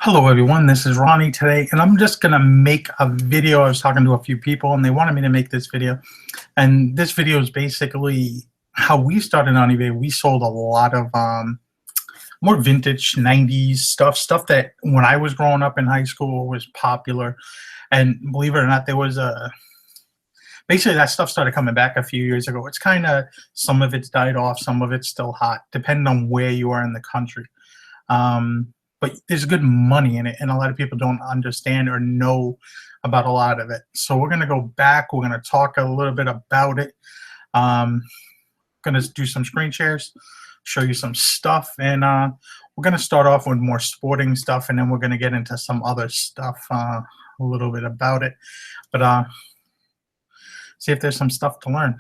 Hello everyone, this is Ronnie today, and I'm just gonna make a video. I was talking to a few people and they wanted me to make this video. And this video is basically how we started on eBay. We sold a lot of more vintage 90s stuff that when I was growing up in high school was popular. And believe it or not, there was a basically that stuff started coming back a few years ago. It's kind of, some of it's died off, some of it's still hot, depending on where you are in the country. But there's good money in it, and a lot of people don't understand or know about a lot of it. So we're going to go back. We're going to talk a little bit about it. Going to do some screen shares, show you some stuff, and we're going to start off with more sporting stuff, and then we're going to get into some other stuff, a little bit about it. But see if there's some stuff to learn.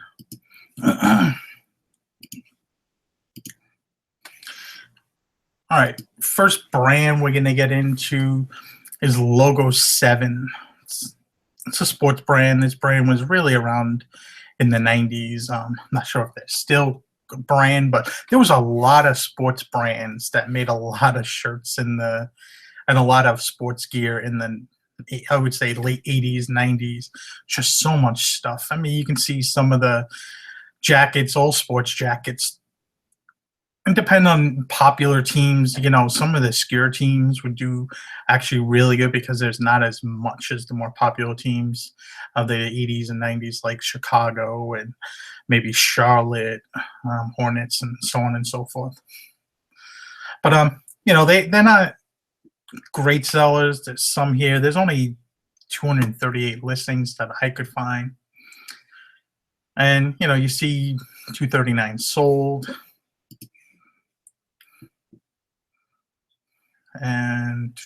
All right, first brand we're gonna get into is Logo 7. It's a sports brand. This brand was really around in the 90s. I'm not sure if they're still a brand, but there was a lot of sports brands that made a lot of shirts and a lot of sports gear in the, I would say, late 80s, 90s. Just so much stuff. I mean, you can see some of the jackets, all sports jackets. And depend on popular teams, you know, some of the obscure teams would do actually really good because there's not as much as the more popular teams of the 80s and 90s, like Chicago and maybe Charlotte, Hornets, and so on and so forth. But you know, they're not great sellers. There's some here. There's only 238 listings that I could find, and you know, you see 239 sold. And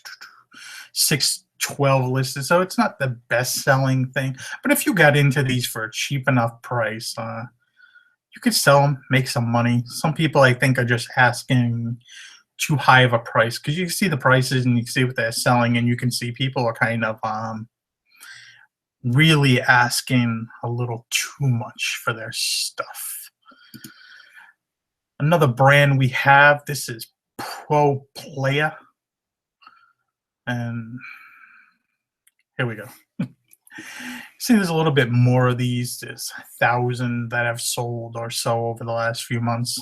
612 listed, so it's not the best-selling thing. But if you got into these for a cheap enough price, you could sell them, make some money. Some people, I think, are just asking too high of a price because you see the prices and you see what they're selling, and you can see people are kind of really asking a little too much for their stuff. Another brand we have, this is Pro Player. And here we go. See, there's a little bit more of these. There's 1,000 that have sold or so over the last few months.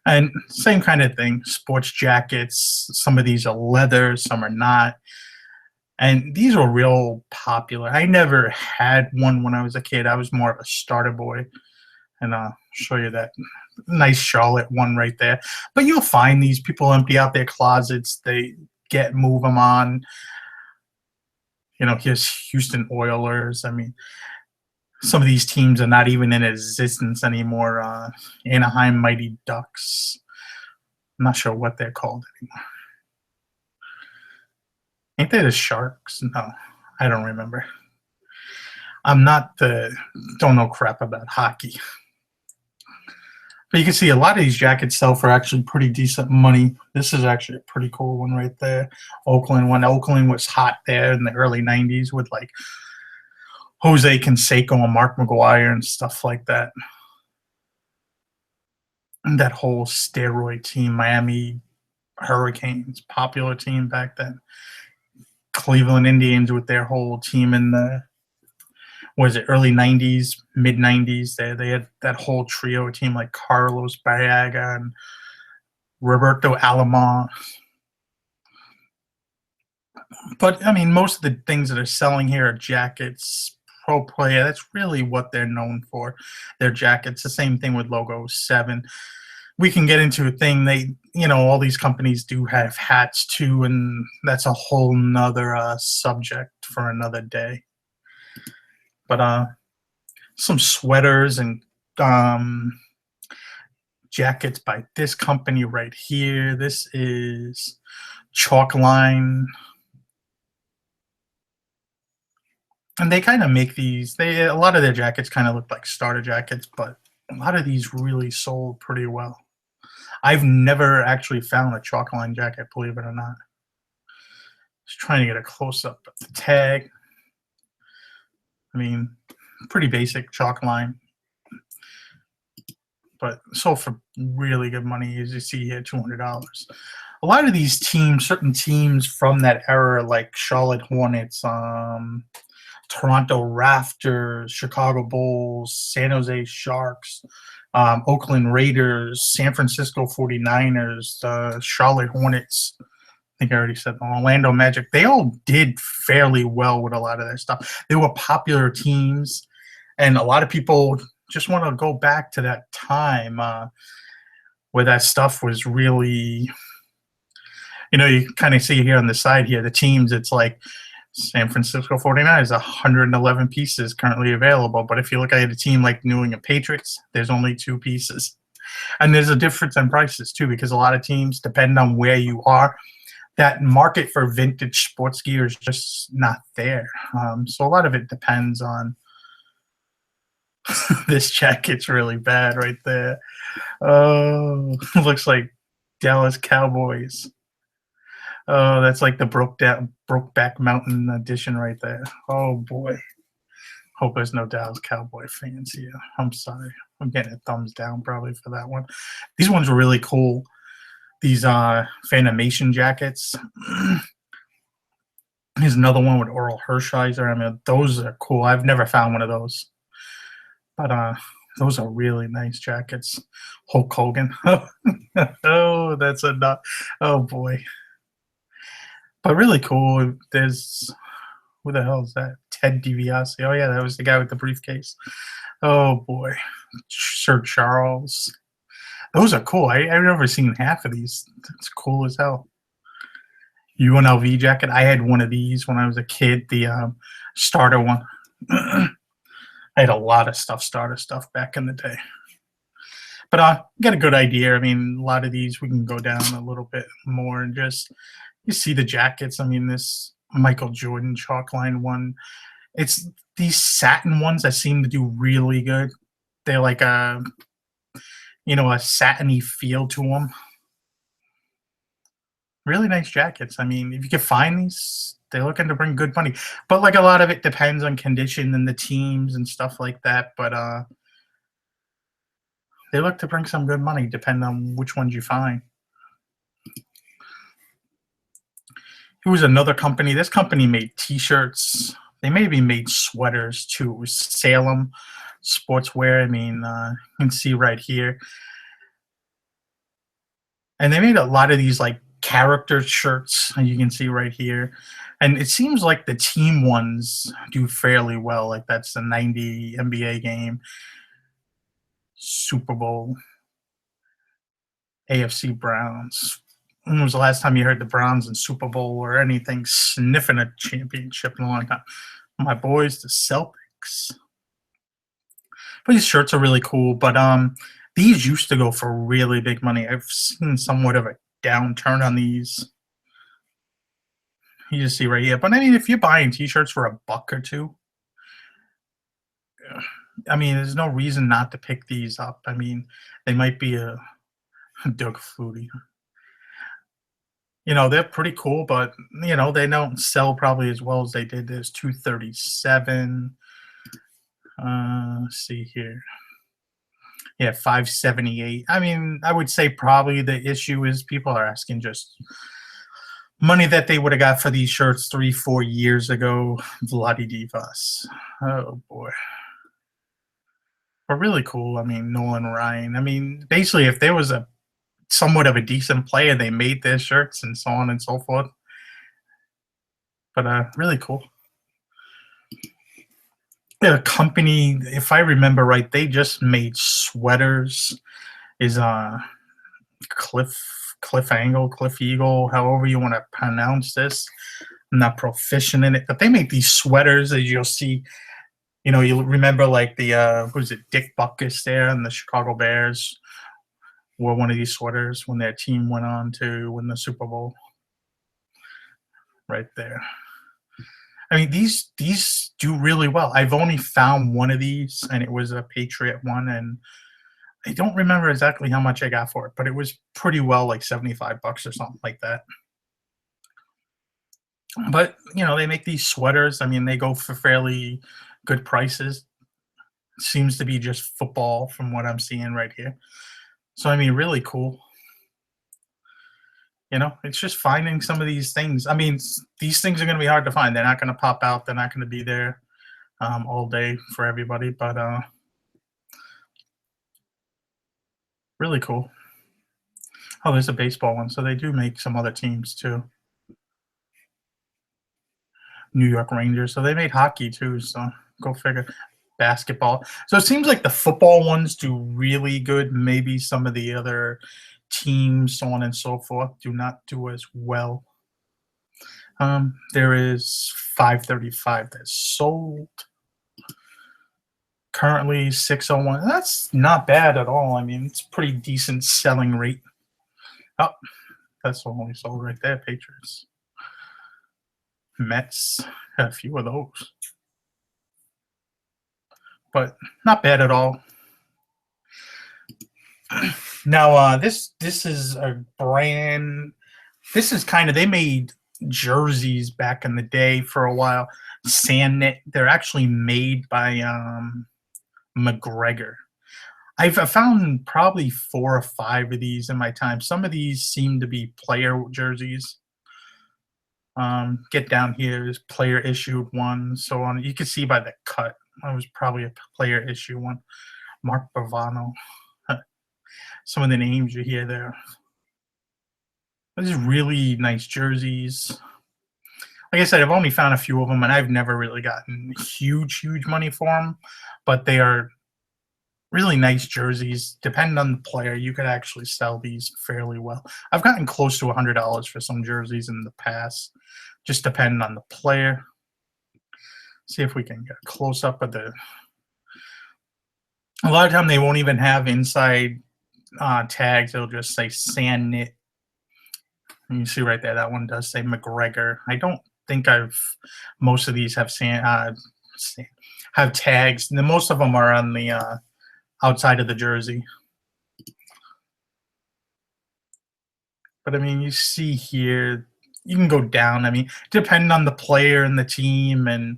And same kind of thing, sports jackets. Some of these are leather, some are not. And these are real popular. I never had one when I was a kid. I was more of a starter boy. And I'll show you that nice Charlotte one right there. But you'll find these people empty out their closets. They move them on. You know, here's Houston Oilers. I mean, some of these teams are not even in existence anymore. Anaheim Mighty Ducks. I'm not sure what they're called anymore. Ain't they the Sharks? No, I don't remember. Don't know crap about hockey. But you can see a lot of these jackets sell for actually pretty decent money. This is actually a pretty cool one right there. Oakland, when Oakland was hot there in the early 90s with like Jose Canseco and Mark McGuire and stuff like that. And that whole steroid team, Miami Hurricanes, popular team back then. Cleveland Indians with their whole team in the, was it early 90s, mid 90s? They had that whole trio team like Carlos Barraga and Roberto Alomar. But I mean, most of the things that are selling here are jackets. Pro Player, that's really what they're known for. Their jackets. The same thing with Logo 7. We can get into a thing. You know, all these companies do have hats too, and that's a whole nother subject for another day. But some sweaters and jackets by this company right here. This is Chalkline. And they kind of make these, a lot of their jackets kind of look like starter jackets, but a lot of these really sold pretty well. I've never actually found a Chalkline jacket, believe it or not. Just trying to get a close-up of the tag. I mean, pretty basic Chalkline, but sold for really good money, as you see here, $200. a lot of these teams, certain teams from that era, like Charlotte Hornets, Toronto Raptors, Chicago Bulls, San Jose Sharks, Oakland Raiders, San Francisco 49ers, Charlotte Hornets. I think I already said the Orlando Magic. They all did fairly well with a lot of their stuff. They were popular teams, and a lot of people just want to go back to that time where that stuff was really, you kind of see here on the side here, the teams, it's like San Francisco 49ers, 111 pieces currently available. But if you look at a team like New England Patriots, there's only 2 pieces. And there's a difference in prices too, because a lot of teams, depending on where you are, that market for vintage sports gear is just not there. So a lot of it depends on this jacket's really bad right there. Oh, looks like Dallas Cowboys. Oh, that's like the Brokeback Mountain edition right there. Oh boy. Hope there's no Dallas Cowboy fans here. I'm sorry. I'm getting a thumbs down probably for that one. These ones are really cool. These Fanimation jackets. Here's another one with Oral Hershiser. I mean, those are cool. I've never found one of those. But those are really nice jackets. Hulk Hogan. Oh, that's a nut. Oh boy. But really cool. There's, who the hell is that? Ted DiBiase. Oh yeah, that was the guy with the briefcase. Oh boy. Sir Charles. Those are cool. I've never seen half of these. It's cool as hell. UNLV jacket. I had one of these when I was a kid, the starter one. I had a lot of starter stuff back in the day. But get a good idea. I mean, a lot of these we can go down a little bit more and just, you see the jackets. I mean, this Michael Jordan Chalkline one. It's these satin ones that seem to do really good. They're like a satiny feel to them. Really nice jackets. I mean, if you can find these, they're looking to bring good money. But like a lot of it depends on condition and the teams and stuff like that. But they look to bring some good money depending on which ones you find. It was another company. This company made T-shirts. They maybe made sweaters too. It was Salem Sportswear. I mean, you can see right here. And they made a lot of these like character shirts, you can see right here. And it seems like the team ones do fairly well. Like that's the 90 NBA game, Super Bowl, AFC Browns. When was the last time you heard the Browns in Super Bowl or anything sniffing a championship in a long time? My boys, the Celtics. But these shirts are really cool. But these used to go for really big money. I've seen somewhat of a downturn on these. You just see right here. But I mean, if you're buying T-shirts for $1 or $2, I mean, there's no reason not to pick these up. I mean, they might be a Doug Flutie. They're pretty cool, but they don't sell probably as well as they did. There's 237. Let's see here. Yeah, 578. I mean, I would say probably the issue is people are asking just money that they would have got for these shirts 3-4 years ago. Vladi Divas. Oh boy. But really cool. I mean, Nolan Ryan. I mean, basically, if there was a somewhat of a decent player, they made their shirts and so on and so forth. But really cool. The company, if I remember right, they just made sweaters. Is Cliff Eagle, however you want to pronounce this. I'm not proficient in it, but they make these sweaters, as you'll see. You remember like the who's it, Dick Butkus there, and the Chicago Bears wore one of these sweaters when their team went on to win the Super Bowl. Right there. I mean, these do really well. I've only found one of these, and it was a Patriot one, and I don't remember exactly how much I got for it, but it was pretty well, like $75 or something like that. But they make these sweaters. I mean, they go for fairly good prices. It seems to be just football from what I'm seeing right here. So I mean, really cool. You know, it's just finding some of these things. I mean, these things are going to be hard to find. They're not going to pop out. They're not going to be there all day for everybody. But really cool. Oh, there's a baseball one. So they do make some other teams too. New York Rangers. So they made hockey too. So go figure. Basketball. So it seems like the football ones do really good. Maybe some of the other teams, so on and so forth, do not do as well. There is 535 that's sold. Currently 601. That's not bad at all. I mean, it's a pretty decent selling rate. Oh, that's only sold right there. Patriots. Mets. Had a few of those. But not bad at all. Now, this is a brand. This is kind of, they made jerseys back in the day for a while. Sand knit. They're actually made by McGregor. I've found probably 4 or 5 of these in my time. Some of these seem to be player jerseys. Get down here is player issued one. So on, you can see by the cut, it was probably a player issue one. Mark Bavano. Some of the names you hear there. These are really nice jerseys. Like I said, I've only found a few of them, and I've never really gotten huge money for them. But they are really nice jerseys. Depending on the player, you could actually sell these fairly well. I've gotten close to $100 for some jerseys in the past, just depending on the player. See if we can get a close up of the. A lot of time they won't even have inside tags. It'll just say sand knit. And you see right there, that one does say McGregor. I don't think most of these have have tags. And most of them are on the outside of the jersey. But I mean, you see here, you can go down. I mean, depending on the player and the team and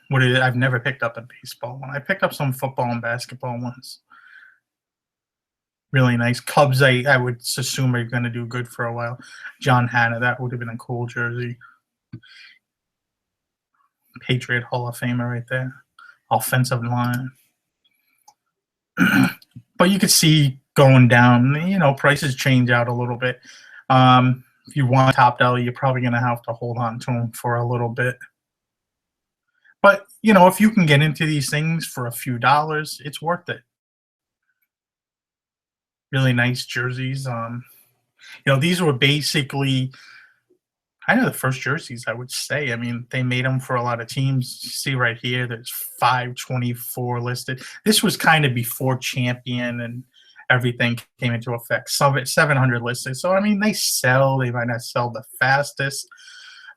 what is it? I've never picked up a baseball one. I picked up some football and basketball ones. Really nice. Cubs, I would assume are going to do good for a while. John Hanna, that would have been a cool jersey. Patriot Hall of Famer right there. Offensive line. But you could see going down, you know, prices change out a little bit. If you want top dollar, you're probably going to have to hold on to them for a little bit. But, you know, if you can get into these things for a few dollars, it's worth it. Really nice jerseys. You know, these were basically kind of the first jerseys, I would say. I mean, they made them for a lot of teams. You see right here, there's 524 listed. This was kind of before Champion and everything came into effect. 700 listed. So, I mean, they sell. They might not sell the fastest.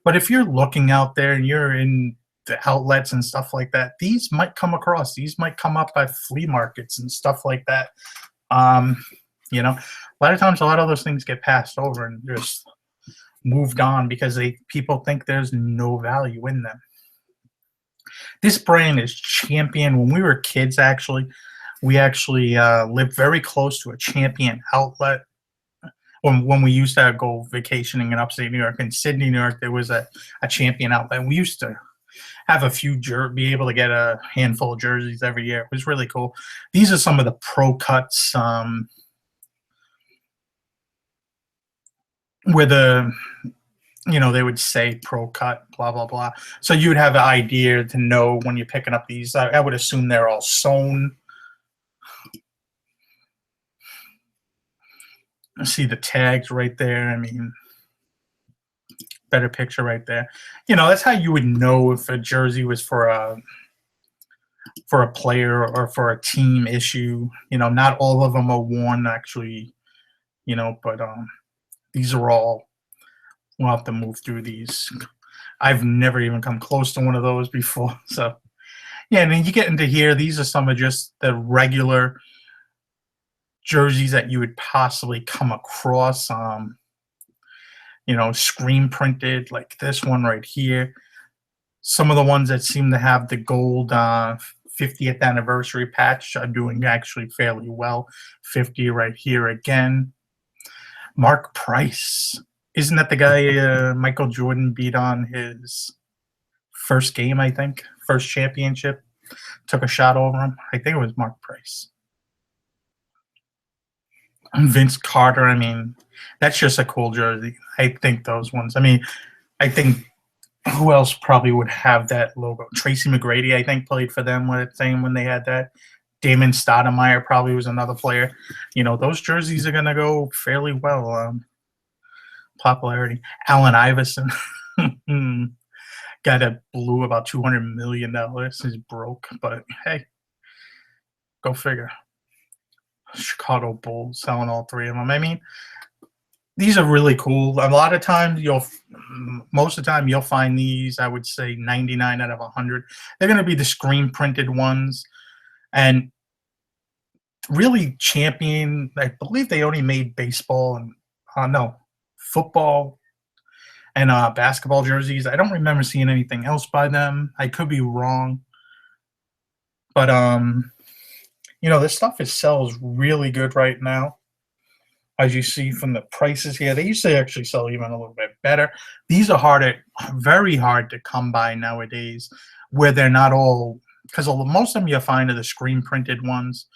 But if you're looking out there and you're in the outlets and stuff like that, these might come across. These might come up at flea markets and stuff like that. You know, a lot of times, a lot of those things get passed over and just moved on because people think there's no value in them. This brand is Champion. When we were kids, actually, we lived very close to a Champion outlet. When we used to go vacationing in upstate New York, in Sydney, New York, there was a Champion outlet. And we used to have be able to get a handful of jerseys every year. It was really cool. These are some of the pro cuts. Where they would say pro cut, blah, blah, blah. So you would have an idea to know when you're picking up these. I would assume they're all sewn. See the tags right there. I mean, better picture right there. You know, that's how you would know if a jersey was for a player or for a team issue. You know, not all of them are worn actually, you know, but these are all, we'll have to move through these. I've never even come close to one of those before. So, yeah, and then you get into here. These are some of just the regular jerseys that you would possibly come across. You know, screen printed, like this one right here. Some of the ones that seem to have the gold 50th anniversary patch are doing actually fairly well. 50 right here again. Mark Price. Isn't that the guy Michael Jordan beat on his first game, I think? First championship? Took a shot over him. I think it was Mark Price. And Vince Carter, I mean, that's just a cool jersey. I think those ones. I mean, I think who else probably would have that logo? Tracy McGrady, I think, played for them when they had that. Damon Stoudemire probably was another player. You know, those jerseys are going to go fairly well. Popularity. Allen Iverson got a blue about $200 million. He's broke, but hey, go figure. Chicago Bulls selling all three of them. I mean, these are really cool. A lot of times most of the time you'll find these, I would say 99 out of 100. They're going to be the screen printed ones. And really champion, I believe they only made baseball and, football and basketball jerseys. I don't remember seeing anything else by them. I could be wrong. But, this stuff sells really good right now. As you see from the prices here, they used to actually sell even a little bit better. These are very hard to come by nowadays, where they're not all, because most of them you'll find are the screen printed ones.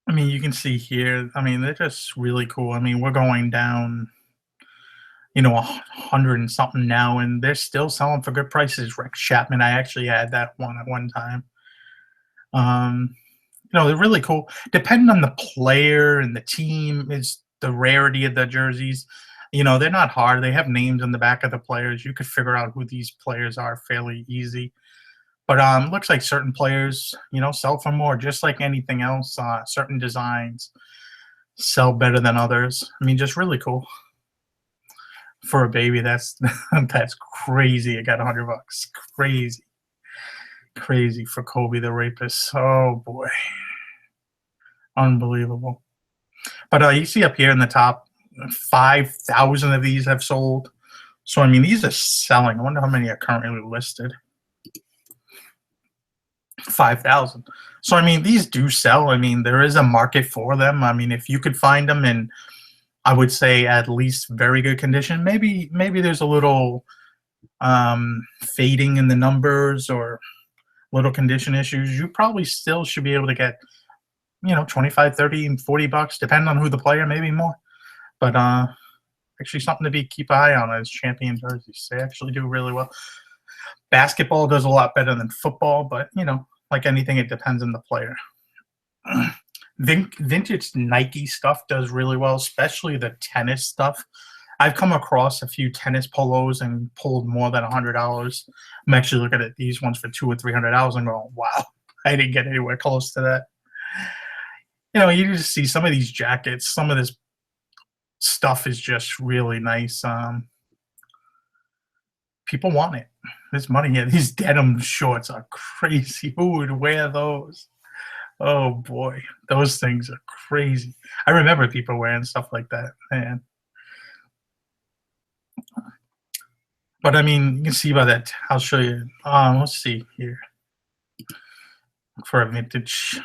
I mean, you can see here, I mean, they're just really cool. I mean, we're going down, 100 and something now, and they're still selling for good prices. Rex Chapman, I actually had that one at one time. They're really cool. Depending on the player and the team is the rarity of the jerseys. They're not hard. They have names on the back of the players. You could figure out who these players are fairly easy. But looks like certain players, sell for more, just like anything else. Certain designs sell better than others. I mean, just really cool. For a baby, that's crazy. I got $100. Crazy for Kobe the rapist. Oh boy, unbelievable. But you see up here in the top, 5,000 of these have sold. So I mean, these are selling. I wonder how many are currently listed. 5,000. So I mean, these do sell. I mean, there is a market for them. I mean, if you could find them in, I would say, at least very good condition. Maybe there's a little fading in the numbers or little condition issues. You probably still should be able to get, 25, 30, and $40, depending on who the player, maybe more. But actually something to keep an eye on as champion jerseys. They actually do really well. Basketball does a lot better than football, but, like anything, it depends on the player. Vintage Nike stuff does really well, especially the tennis stuff. I've come across a few tennis polos and pulled more than $100. I'm actually looking at these ones for $200 or $300 and going, wow, I didn't get anywhere close to that. You just see some of these jackets, some of this stuff is just really nice. People want it. There's money here. These denim shorts are crazy. Who would wear those? Oh boy, those things are crazy. I remember people wearing stuff like that, man. But I mean, you can see by that. I'll show you. Let's see here. For a vintage.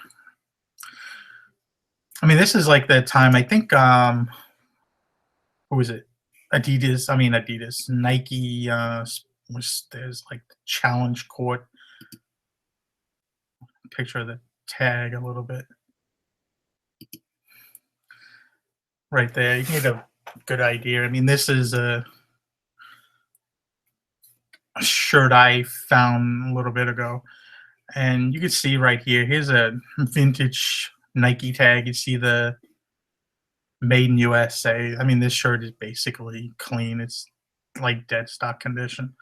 I mean, this is like the time. I think. Who is it? Adidas. Nike. There's like the challenge court. Picture of the tag a little bit. Right there. You get a good idea. I mean, this is a shirt I found a little bit ago. And you can see right here, here's a vintage Nike tag. You see the Made in USA. I mean, this shirt is basically clean. It's like dead stock condition.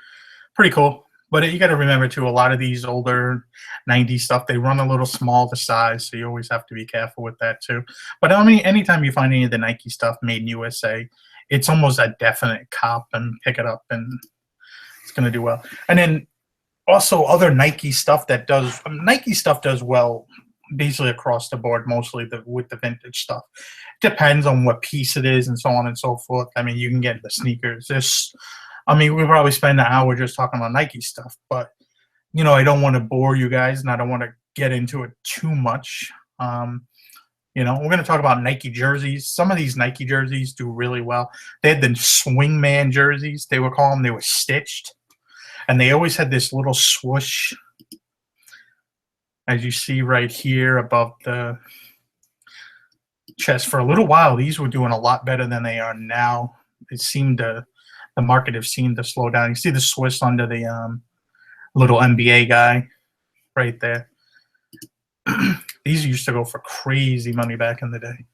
Pretty cool. But you got to remember, too, a lot of these older 90s stuff, they run a little small to size, so you always have to be careful with that, too. But I mean, anytime you find any of the Nike stuff made in USA, it's almost a definite cop and pick it up, and it's going to do well. And then also other Nike stuff Nike stuff does well basically across the board, mostly with the vintage stuff. Depends on what piece it is and so on and so forth. I mean, you can get the sneakers. There's I mean, we probably spend an hour just talking about Nike stuff, but I don't want to bore you guys, and I don't want to get into it too much. Um, we're going to talk about Nike jerseys. Some of these Nike jerseys do really well. They had the swingman jerseys. They would call them. They were stitched, and they always had this little swoosh, as you see right here above the chest. For a little while, these were doing a lot better than they are now. The market have seemed to slow down. You see the Swiss under the little NBA guy right there. These used to go for crazy money back in the day.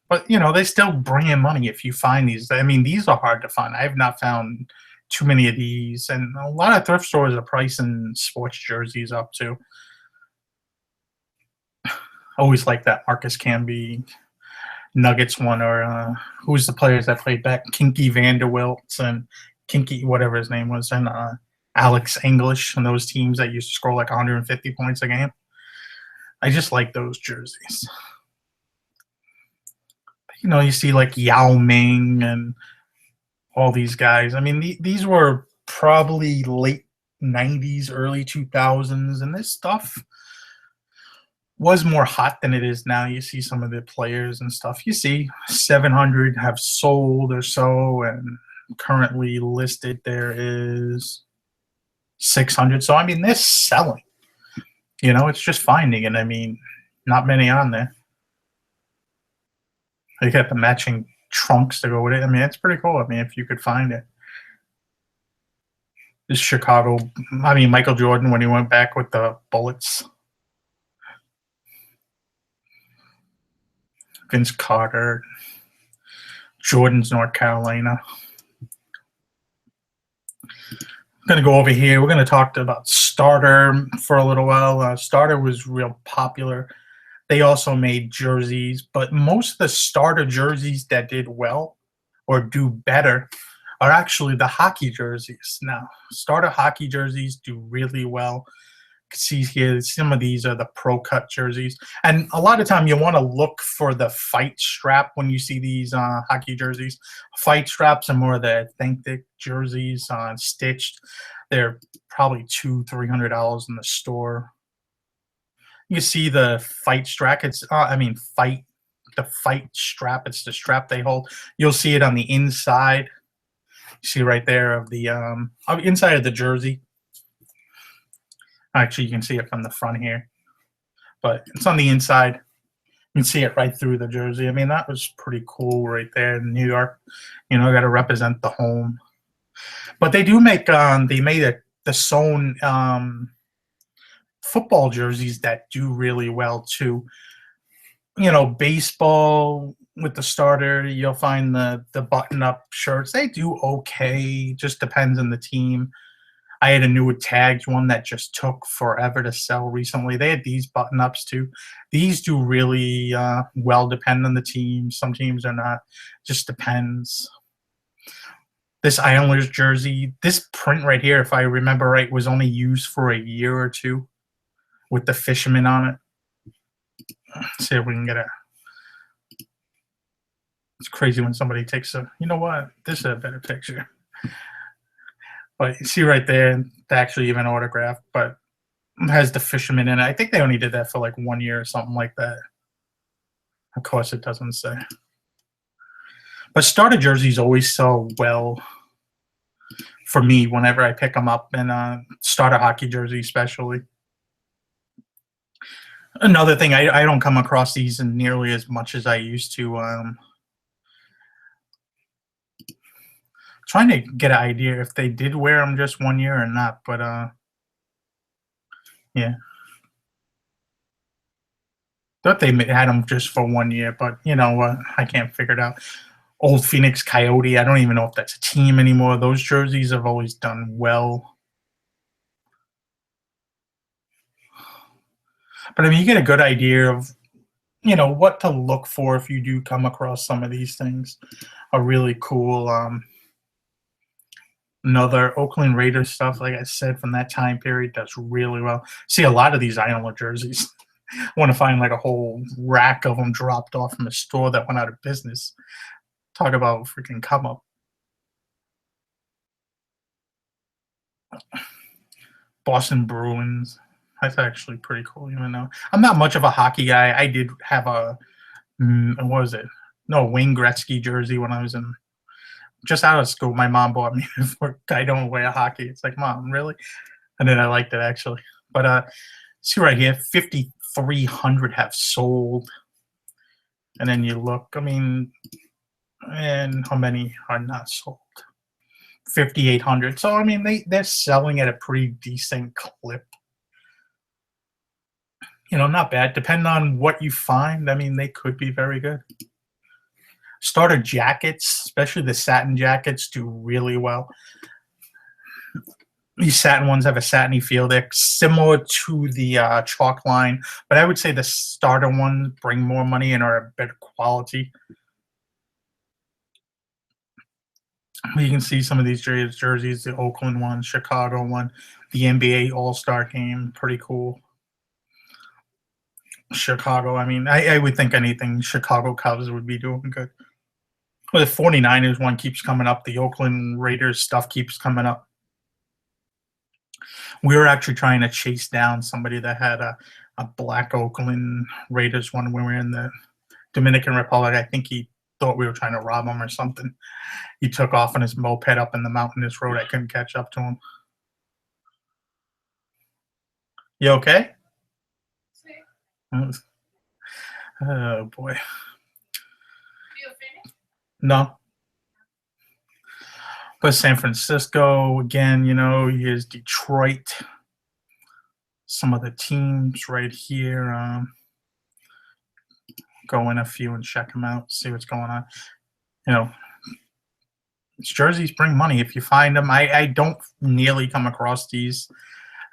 But they still bring in money if you find these. I mean, these are hard to find. I have not found too many of these, and a lot of thrift stores are pricing sports jerseys up too. Always like that Marcus Camby Nuggets one, or who's the players that played back? Kinky Vanderbilt and Kinky, whatever his name was, and Alex English, and those teams that used to score like 150 points a game. I just like those jerseys. You see like Yao Ming and all these guys. I mean, these were probably late 90s, early 2000s, and this stuff was more hot than it is now. You see some of the players and stuff. You see 700 have sold or so, and currently listed there is 600. So, I mean, they're selling. It's just finding it. I mean, not many on there. They got the matching trunks to go with it. I mean, it's pretty cool. I mean, if you could find it. This Michael Jordan when he went back with the bullets. Vince Carter. Jordan's North Carolina. I'm going to go over here. We're going to talk about Starter for a little while. Starter was real popular. They also made jerseys, but most of the Starter jerseys that did well or do better are actually the hockey jerseys. Now, Starter hockey jerseys do really well. You can see here, some of these are the Pro Cut jerseys. And a lot of time you want to look for the fight strap when you see these hockey jerseys. Fight straps are more of the authentic jerseys, stitched. They're probably $200-300 in the store. You see the fight strap. It's the fight strap. It's the strap they hold. You'll see it on the inside. You see right there of the inside of the jersey. Actually, you can see it from the front here, but it's on the inside. You can see it right through the jersey. I mean, that was pretty cool right there in New York. Got to represent the home. But they do make they made the sewn football jerseys that do really well too. Baseball with the Starter, you'll find the button-up shirts. They do okay. Just depends on the team. I had a new tagged one that just took forever to sell recently. They had these button-ups too. These do really well, depend on the team. Some teams are not. Just depends. This Islanders jersey, this print right here, if I remember right, was only used for a year or two with the fisherman on it. Let's see if we can get a... It's crazy when somebody takes a... You know what? This is a better picture. But you see right there, it's actually even autographed, but it has the fisherman in it. I think they only did that for like 1 year or something like that. Of course, it doesn't say. But Starter jerseys always sell well for me whenever I pick them up, and Starter hockey jersey especially. Another thing, I don't come across these in nearly as much as I used to. Trying to get an idea if they did wear them just 1 year or not, but yeah. Thought they had them just for 1 year, but I can't figure it out. Old Phoenix Coyote, I don't even know if that's a team anymore. Those jerseys have always done well. But I mean, you get a good idea of, what to look for if you do come across some of these things. Are really cool. Another Oakland Raiders stuff, like I said, from that time period, does really well. See a lot of these Islander jerseys. I want to find like a whole rack of them dropped off from a store that went out of business. Talk about freaking come up. Boston Bruins. That's actually pretty cool, even though I'm not much of a hockey guy. I did have a what was it? No, Wayne Gretzky jersey when I was in just out of school. My mom bought me for I don't wear hockey. It's like, Mom, really? And then I liked it actually. But see right here, 5,300 have sold. And then you look, I mean, and how many are not sold? 5,800. So I mean, they're selling at a pretty decent clip. Not bad. Depending on what you find, I mean, they could be very good. Starter jackets, especially the satin jackets, do really well. These satin ones have a satiny feel. They're similar to the Chalkline, but I would say the starter ones bring more money and are a better quality. You can see some of these jerseys, the Oakland one, Chicago one, the NBA All-Star game, pretty cool. Chicago, I mean, I would think anything Chicago Cubs would be doing good. Well, the 49ers one keeps coming up. The Oakland Raiders stuff keeps coming up. We were actually trying to chase down somebody that had a black Oakland Raiders one when we were in the Dominican Republic. I think he thought we were trying to rob him or something. He took off on his moped up in the mountainous road. I couldn't catch up to him. You okay? Oh boy. No. But San Francisco again, here's Detroit. Some of the teams right here. Go in a few and check them out, see what's going on. Jerseys bring money if you find them. I don't nearly come across these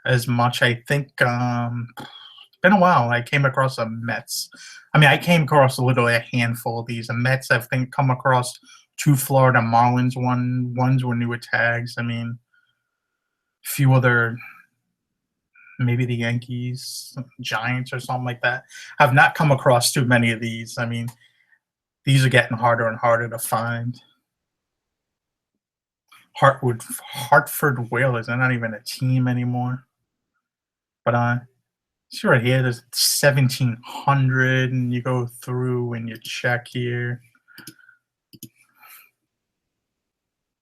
as much. I think it's been a while. I came across a Mets. I mean, I came across literally a handful of these. The Mets, I think, come across 2 Florida Marlins ones were newer tags. I mean, a few other, maybe the Yankees, Giants, or something like that. I've not come across too many of these. I mean, these are getting harder and harder to find. Hartford Whalers. They're not even a team anymore. But see right here, there's 1,700, and you go through and you check here.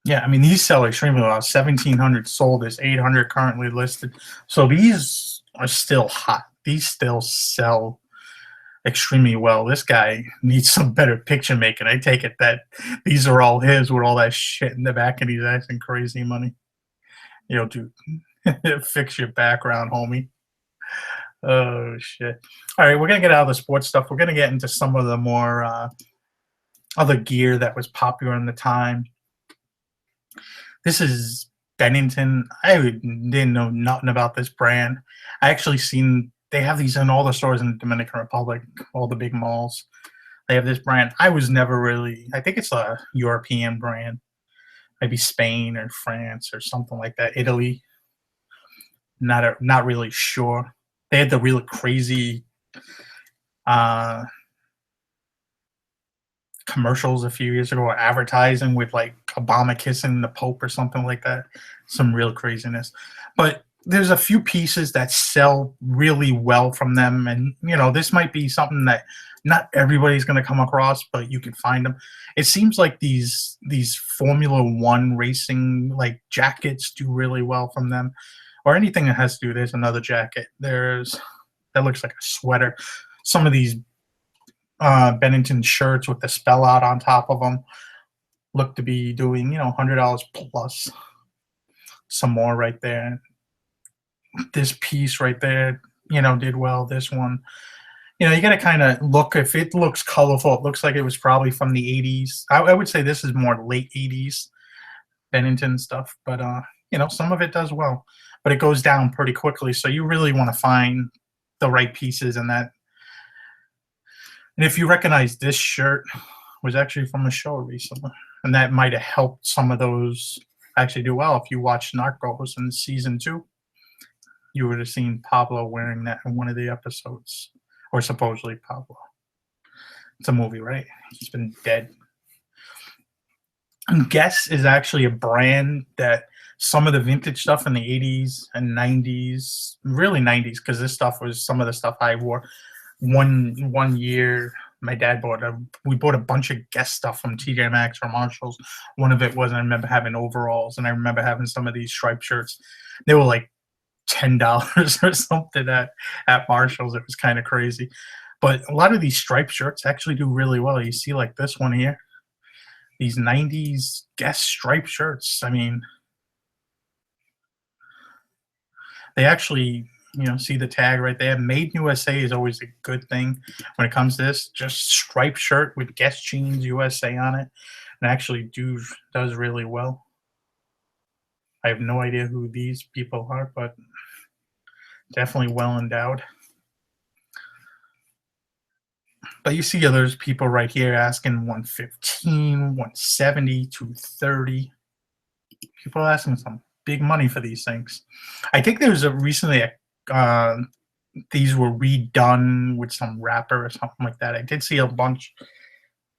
Yeah, I mean, these sell extremely well. 1,700 sold. There's 800 currently listed. So these are still hot. These still sell extremely well. This guy needs some better picture making. I take it that these are all his with all that shit in the back, and he's asking crazy money. Dude, fix your background, homie. Oh, shit. All right, we're going to get out of the sports stuff. We're going to get into some of the more other gear that was popular in the time. This is Bennington. I didn't know nothing about this brand. I actually seen they have these in all the stores in the Dominican Republic, all the big malls. They have this brand. I was never really, I think it's a European brand. Maybe Spain or France or something like that. Italy. Not really sure. They had the real crazy commercials a few years ago, advertising with like Obama kissing the Pope or something like that. Some real craziness. But there's a few pieces that sell really well from them, and this might be something that not everybody's going to come across, but you can find them. It seems like these Formula One racing like jackets do really well from them, or anything that has to do. There's another jacket. That looks like a sweater. Some of these Bennington shirts with the spell out on top of them look to be doing $100 plus. Some more right there. This piece right there, did well. This one, you got to kind of look. If it looks colorful, it looks like it was probably from the 80s. I would say this is more late 80s Bennington stuff, but some of it does well, but it goes down pretty quickly. So you really want to find the right pieces in that. And if you recognize this shirt was actually from a show recently, and that might have helped some of those actually do well. If you watched Narcos in season 2, you would have seen Pablo wearing that in one of the episodes, or supposedly Pablo. It's a movie, right? He's been dead. And Guess is actually a brand that some of the vintage stuff in the 80s and 90s, really 90s, because this stuff was some of the stuff I wore. One year, my dad we bought a bunch of Guess stuff from TJ Maxx or Marshalls. One of it was, I remember having overalls, and I remember having some of these striped shirts. They were like $10 or something at Marshalls. It was kind of crazy. But a lot of these striped shirts actually do really well. You see, like this one here, these 90s Guess striped shirts. I mean, they actually, see the tag right there. Made in USA is always a good thing when it comes to this. Just striped shirt with Guess Jeans USA on it, and actually does really well. I have no idea who these people are, but definitely well endowed. But you see there's people right here asking 115, 170, 230. People are asking some big money for these things. I think there's these were redone with some wrapper or something like that. I did see a bunch.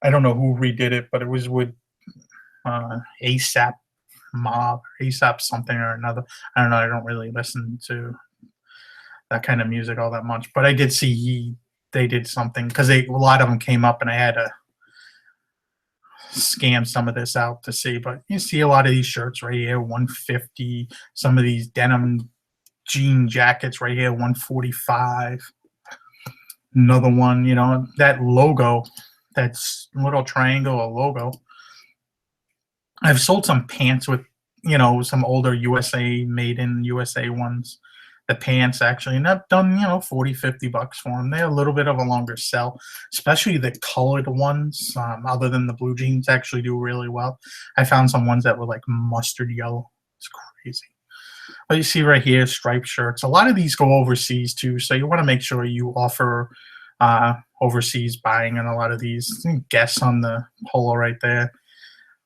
I don't know who redid it, but it was with ASAP Mob, ASAP something or another. I don't know. I don't really listen to that kind of music all that much, but I did see they did something because a lot of them came up, and I had to scan some of this out to see. But you see a lot of these shirts right here, 150. Some of these denim jean jackets right here, 145. Another one, that logo, that's little triangle, a logo. I've sold some pants with, some older USA, made in USA ones. The pants actually, and I've done, 40, $50 for them. They're a little bit of a longer sell, especially the colored ones, other than the blue jeans, actually do really well. I found some ones that were like mustard yellow. It's crazy. But you see right here, striped shirts. A lot of these go overseas too, so you want to make sure you offer overseas buying on a lot of these. Guess on the polo right there.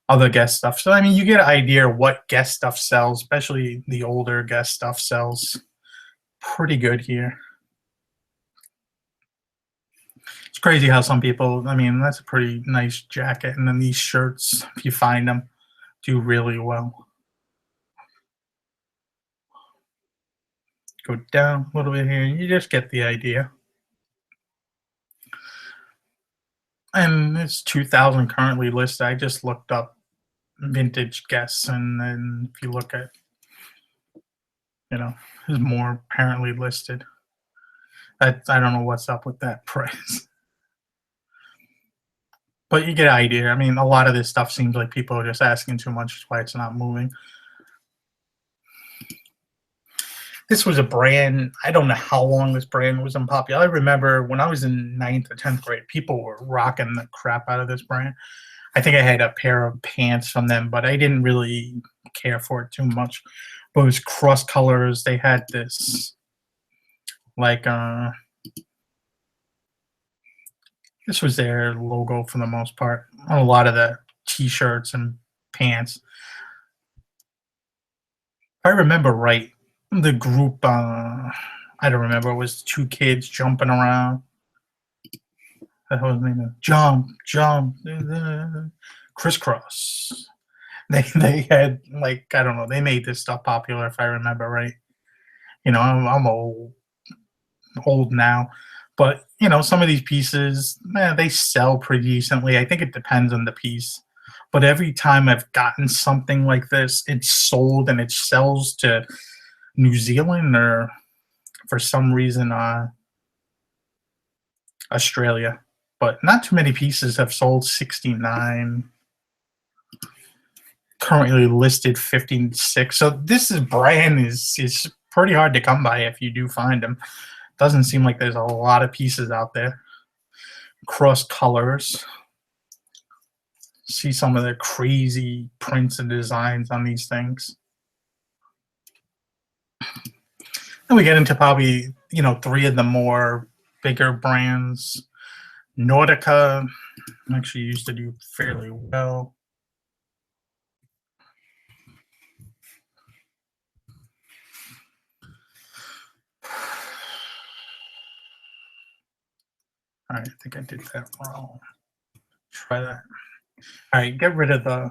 Other Guess stuff. So, I mean, you get an idea what Guess stuff sells, especially the older Guess stuff sells pretty good here. It's crazy how some people, I mean, that's a pretty nice jacket. And then these shirts, if you find them, do really well. Go down a little bit here, and you just get the idea. And it's 2,000 currently listed. I just looked up vintage Guess, and then if you look at, there's more apparently listed. I don't know what's up with that price. But you get an idea. I mean, a lot of this stuff seems like people are just asking too much. That's why it's not moving. This was a brand, I don't know how long this brand was unpopular. I remember when I was in 9th or 10th grade, people were rocking the crap out of this brand. I think I had a pair of pants from them, but I didn't really care for it too much. But it was cross colors. They had this, like, this was their logo for the most part on a lot of the T-shirts and pants. If I remember right, the group, I don't remember, it was 2 kids jumping around. The hell was the name of jump, crisscross. They had, like, I don't know, they made this stuff popular if I remember right. I'm old now, but some of these pieces, they sell pretty decently. I think it depends on the piece, but every time I've gotten something like this, it's sold and it sells to New Zealand or for some reason Australia, but not too many pieces have sold. 69 currently listed, 56. So this brand is pretty hard to come by if you do find them. Doesn't seem like there's a lot of pieces out there. Cross colors. See some of the crazy prints and designs on these things. Then we get into probably, 3 of the more bigger brands. Nordica actually used to do fairly well. All right, I think I did that wrong. Try that. All right, get rid of the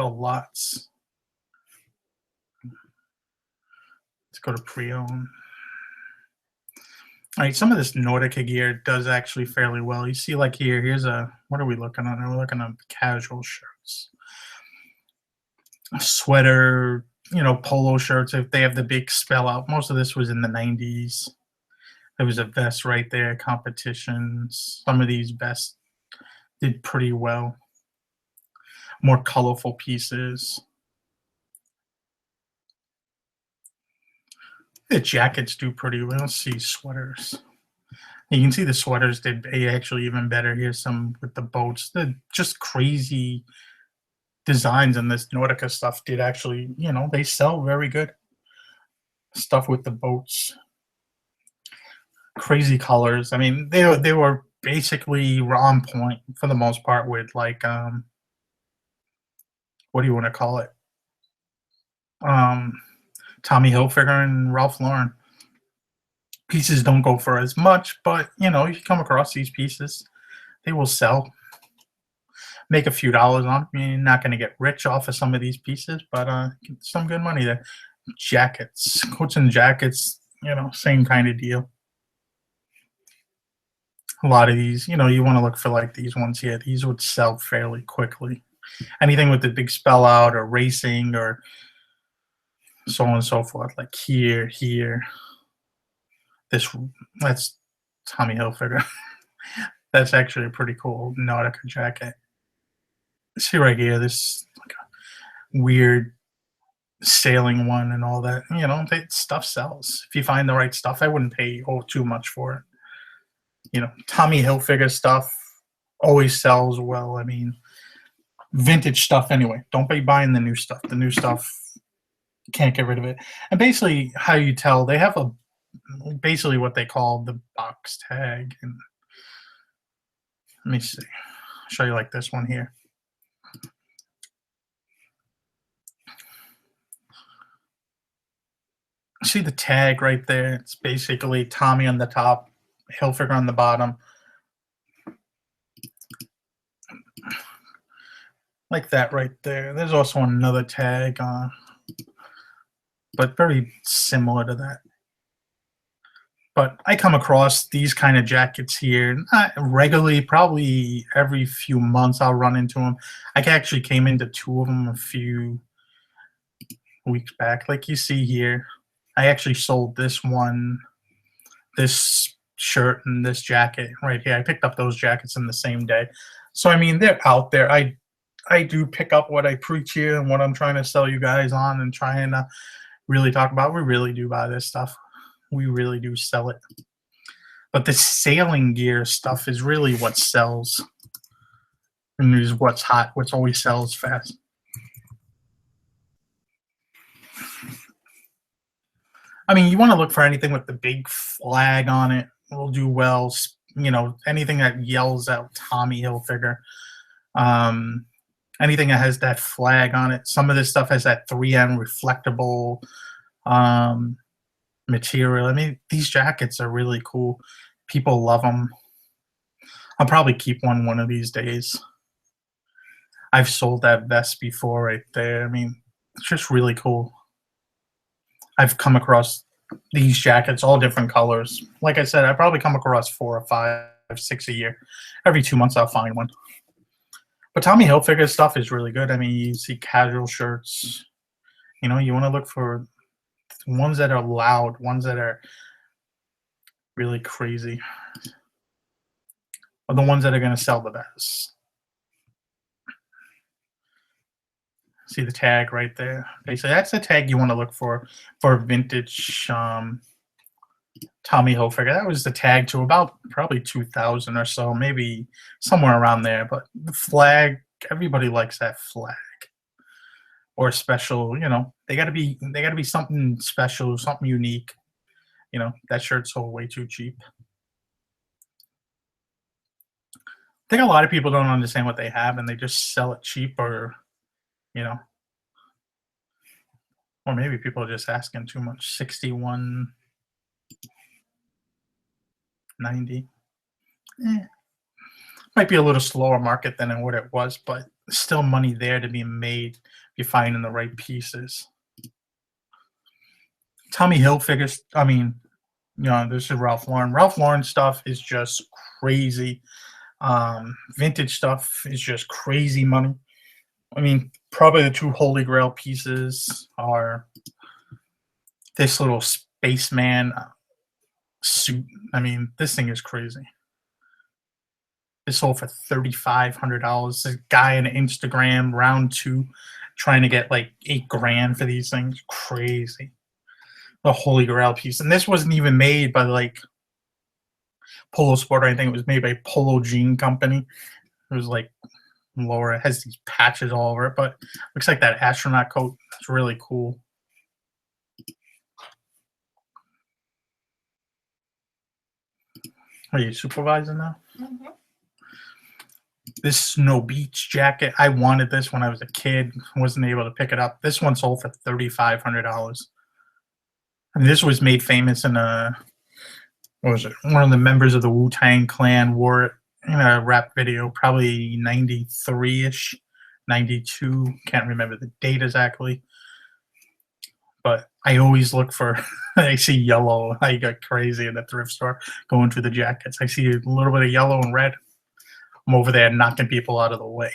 lots. Let's go to pre-owned. All right, some of this Nordica gear does actually fairly well. You see, like here's a, what are we looking at? We're looking at casual shirts, a sweater, polo shirts. If they have the big spell out, most of this was in the 90s. There was a vest right there, competitions. Some of these vests did pretty well. More colorful pieces. The jackets do pretty well. Let's see, sweaters. You can see the sweaters did actually even better. Here's some with the boats. The just crazy designs in this Nordica stuff did actually, they sell very good. Stuff with the boats. Crazy colors. I mean, they were basically on point for the most part with like what do you want to call it? Tommy Hilfiger and Ralph Lauren. Pieces don't go for as much, but you come across these pieces, they will sell. Make a few dollars on them. You're not going to get rich off of some of these pieces, but get some good money there. Jackets, coats and jackets, same kind of deal. A lot of these, you want to look for like these ones here. These would sell fairly quickly. Anything with the big spell out or racing or so on and so forth, like here. That's Tommy Hilfiger. That's actually a pretty cool Nordica jacket. See right here, this like a weird sailing one and all that. Stuff sells. If you find the right stuff, I wouldn't pay too much for it. Tommy Hilfiger stuff always sells well. I mean, vintage stuff anyway. Don't be buying the new stuff. The new stuff, you can't get rid of it. And basically, how you tell, they have basically what they call the box tag. And let me see. I'll show you like this one here. See the tag right there? It's basically Tommy on the top, Hilfiger on the bottom. Like that right there. There's also another tag, but very similar to that. But I come across these kind of jackets here not regularly, probably every few months I'll run into them. I actually came into two of them a few weeks back. Like you see here, I actually sold this shirt and this jacket right here. I picked up those jackets in the same day. So, I mean, they're out there. I do pick up what I preach here and what I'm trying to sell you guys on and trying to really talk about. We really do buy this stuff. We really do sell it. But the sailing gear stuff is really what sells. And is what's hot, what's always sells fast. I mean, you want to look for anything with the big flag on it. Will do well. Anything that yells out Tommy Hilfiger. Anything that has that flag on it. Some of this stuff has that 3M reflectable material. I mean, these jackets are really cool. People love them. I'll probably keep one of these days. I've sold that vest before right there. I mean, it's just really cool. I've come across these jackets, all different colors. Like I said, I probably come across 4 or 5, 6 a year. Every 2 months I'll find one. But Tommy Hilfiger stuff is really good. I mean, you see casual shirts. You want to look for ones that are loud, ones that are really crazy, or the ones that are going to sell the best. See the tag right there? Basically, that's the tag you want to look for vintage Tommy Hilfiger. That was the tag to about probably 2000 or so, maybe somewhere around there. But the flag, everybody likes that flag. Or special, they gotta be something special, something unique. That shirt's sold way too cheap. I think a lot of people don't understand what they have and they just sell it cheap, or or maybe people are just asking too much. 61.90. Might be a little slower market than what it was, but still money there to be made if you're finding the right pieces. Tommy Hilfiger. I mean, this is Ralph Lauren. Ralph Lauren stuff is just crazy. Vintage stuff is just crazy money. I mean, probably the two holy grail pieces are this little spaceman suit. I mean, this thing is crazy. It sold for $3,500. This guy on Instagram, round two, trying to get like $8,000 for these things. Crazy. The holy grail piece. And this wasn't even made by like Polo Sport or anything. It was made by Polo Jean Company. It was like lower. It has these patches all over it, but looks like that astronaut coat. It's really cool. Are you supervising now? Mm-hmm. This Snow Beach jacket. I wanted this when I was a kid. Wasn't able to pick it up. This one sold for $3,500. And this was made famous in what was it? One of the members of the Wu-Tang Clan wore it in a rap video, probably 93-ish, 92. Can't remember the date exactly. But I always look for, I see yellow. I got crazy in the thrift store going through the jackets. I see a little bit of yellow and red. I'm over there knocking people out of the way.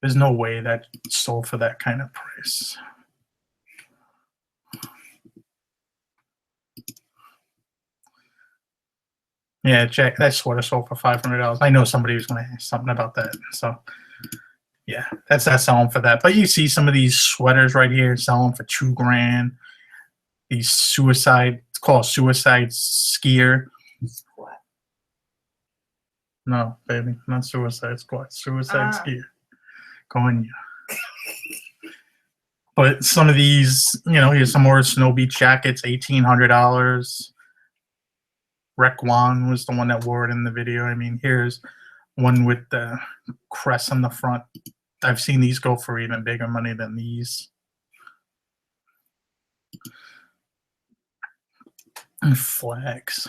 There's no way that sold for that kind of price. Yeah, Jack, that sweater sold for $500. I know somebody was going to ask something about that. So, yeah, that's selling for that. But you see some of these sweaters right here selling for $2,000. These suicide, it's called suicide skier. What? No, baby, not suicide squad. Suicide skier. Going, yeah. But some of these, here's some more Snow Beach jackets, $1,800. Rek Wan was the one that wore it in the video. I mean, here's one with the crest on the front. I've seen these go for even bigger money than these. And flags.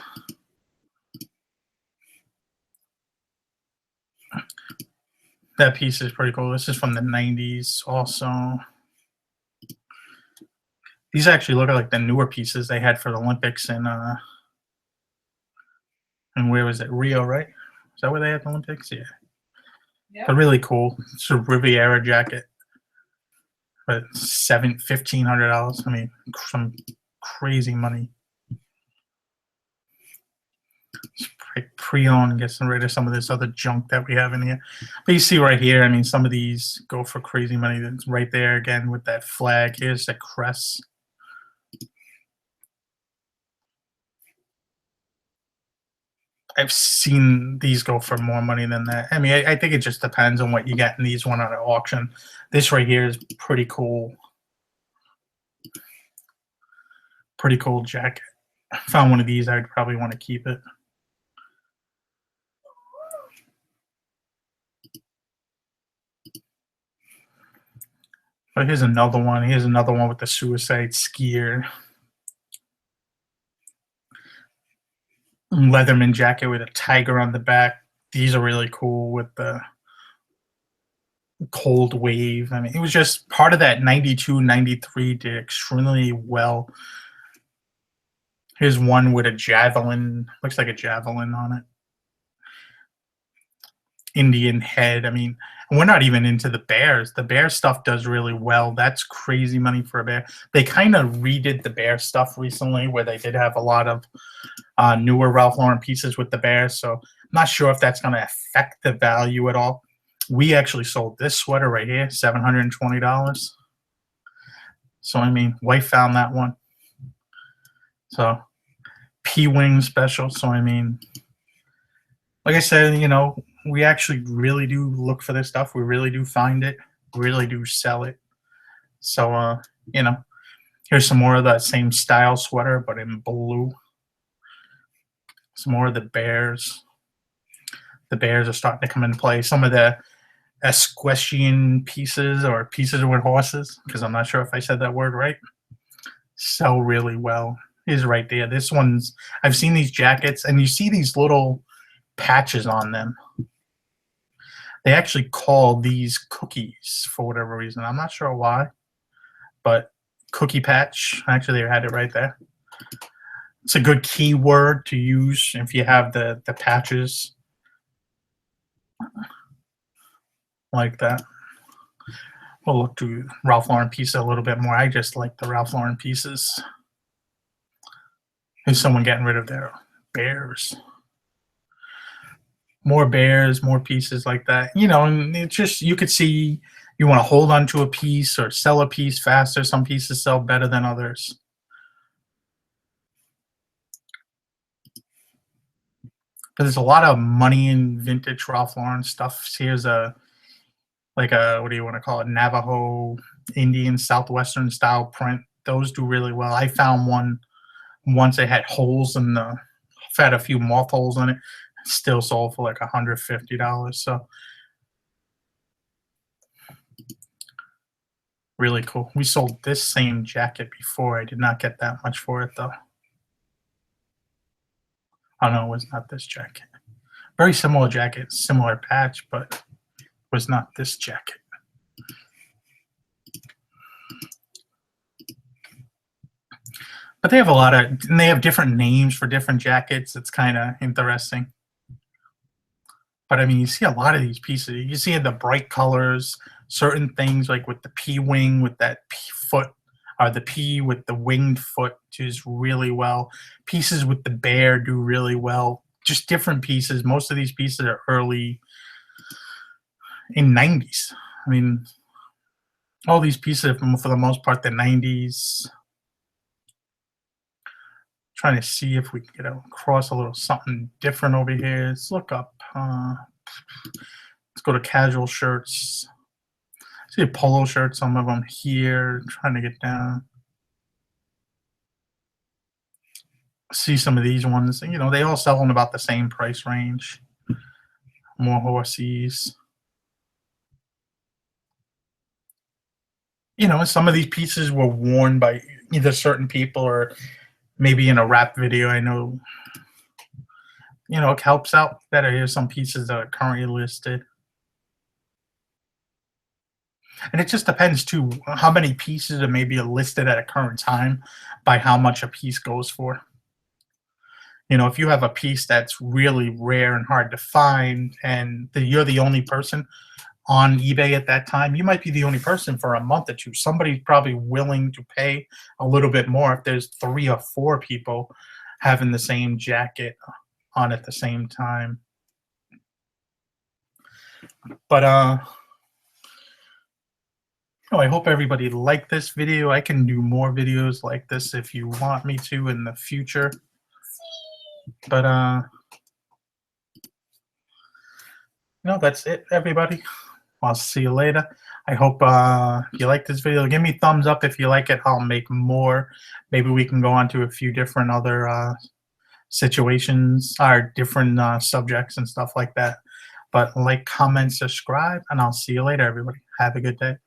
That piece is pretty cool. This is from the 90s also. These actually look like the newer pieces they had for the Olympics and where was it? Rio, right? Is that where they had the Olympics? Yeah. Yep. They're really cool. It's a Riviera jacket. But $1,500. I mean, some crazy money. Pre-owned, getting rid of some of this other junk that we have in here. But you see right here, I mean, some of these go for crazy money. That's right there again with that flag. Here's the crest. I've seen these go for more money than that. I mean, I think it just depends on what you get in these one at an auction. This right here is pretty cool. Pretty cool jacket. I found one of these. I'd probably want to keep it. But here's another one. Here's another one with the suicide skier. Leatherman jacket with a tiger on the back. These are really cool with the cold wave. I mean, it was just part of that 92, 93 did extremely well. Here's one with a javelin. Looks like a javelin on it. Indian head. I mean, we're not even into the bears. The bear stuff does really well. That's crazy money for a bear. They kind of redid the bear stuff recently where they did have a lot of newer Ralph Lauren pieces with the bears. So I'm not sure if that's going to affect the value at all. We actually sold this sweater right here, $720. So, I mean, wife found that one. So, P-Wing special. So, I mean, like I said, we actually really do look for this stuff. We really do find it. Really do sell it. So, here's some more of that same style sweater, but in blue. Some more of the bears. The bears are starting to come into play. Some of the equestrian pieces or pieces with horses, because I'm not sure if I said that word right, sell really well. Is right there. This one's, I've seen these jackets, and you see these little patches on them. They actually call these cookies for whatever reason. I'm not sure why. but cookie patch, actually I had it right there. It's a good keyword to use if you have the patches like that. We'll look to Ralph Lauren pieces a little bit more. I just like the Ralph Lauren pieces. Is someone getting rid of their bears? More bears, more pieces like that. You know, and it's just, you could see you want to hold on to a piece or sell a piece faster. Some pieces sell better than others. But there's a lot of money in vintage Ralph Lauren stuff. Here's a, like a, what do you want to call it, Navajo Indian Southwestern style print. Those do really well. I found one once, it had holes in the, had a few moth holes in it. Still sold for like $150. So really cool. We sold this same jacket before. I did not get that much for it though. Oh no, it was not this jacket. Very similar jacket, similar patch, but it was not this jacket. But they have a lot of, and they have different names for different jackets. It's kind of interesting. But I mean, you see a lot of these pieces. You see the bright colors, certain things like with the P wing, with that P foot, or the P with the winged foot does really well. Pieces with the bear do really well. Just different pieces. Most of these pieces are early in 90s. I mean, all these pieces are for the most part the 90s. Trying to see if we can get across a little something different over here. Let's look up. Let's go to casual shirts. See a polo shirt, some of them here. Trying to get down. See some of these ones. You know, they all sell in about the same price range. More horsies. You know, some of these pieces were worn by either certain people or maybe in a rap video. I know, you know, it helps out that here's some pieces that are currently listed. And it just depends too how many pieces are maybe listed at a current time by how much a piece goes for. You know, if you have a piece that's really rare and hard to find and you're the only person on eBay at that time, you might be the only person for a month or two. Somebody's probably willing to pay a little bit more if there's 3 or 4 people having the same jacket on at the same time. But I hope everybody liked this video. I can do more videos like this if you want me to in the future. But that's it, everybody. I'll see you later. I hope you like this video. Give me a thumbs up if you like it. I'll make more. Maybe we can go on to a few different other situations or different subjects and stuff like that. But like, comment, subscribe, and I'll see you later, everybody. Have a good day.